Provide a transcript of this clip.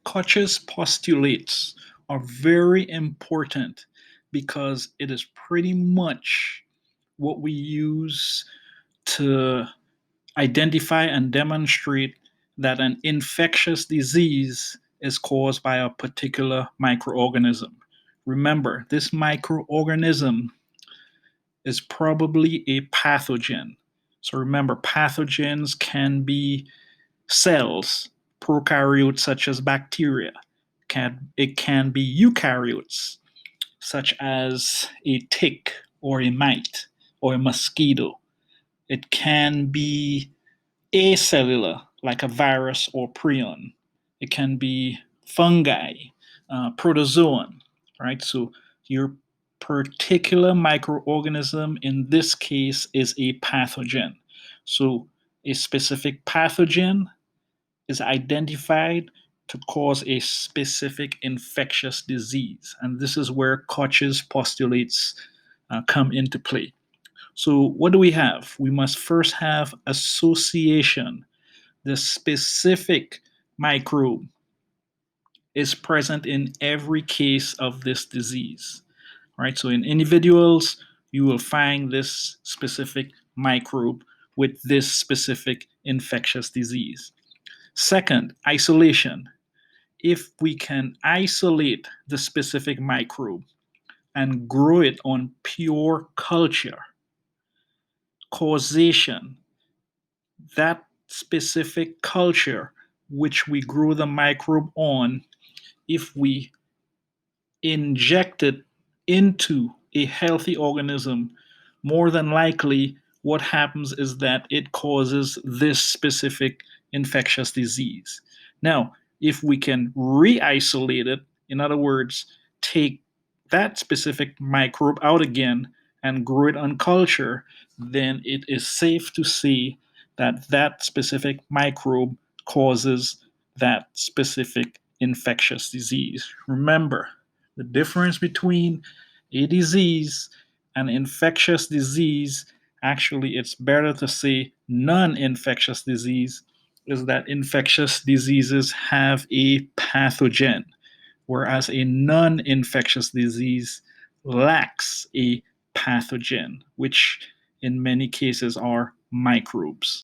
Koch's postulates are very important because it is pretty much what we use to identify and demonstrate that an infectious disease is caused by a particular microorganism. Remember, this microorganism is probably a pathogen. So remember, pathogens can be cells, prokaryotes such as bacteria. It can be eukaryotes such as a tick or a mite or a mosquito. It can be acellular, like a virus or prion. It can be fungi, protozoan, right? So your particular microorganism in this case is a pathogen. So a specific pathogen is identified to cause a specific infectious disease. And this is where Koch's postulates come into play. So, what do we have? We must first have association. The specific microbe is present in every case of this disease, right? So, in individuals, you will find this specific microbe with this specific infectious disease. Second, isolation. If we can isolate the specific microbe and grow it on pure culture, causation, that specific culture which we grow the microbe on, if we inject it into a healthy organism, more than likely what happens is that it causes this specific infectious disease. Now, if we can re-isolate it, in other words, take that specific microbe out again and grow it on culture, then it is safe to say that that specific microbe causes that specific infectious disease. Remember, the difference between a disease and infectious disease, actually, it's better to say non infectious disease, is that infectious diseases have a pathogen, whereas a non infectious disease lacks a pathogen, which in many cases are microbes.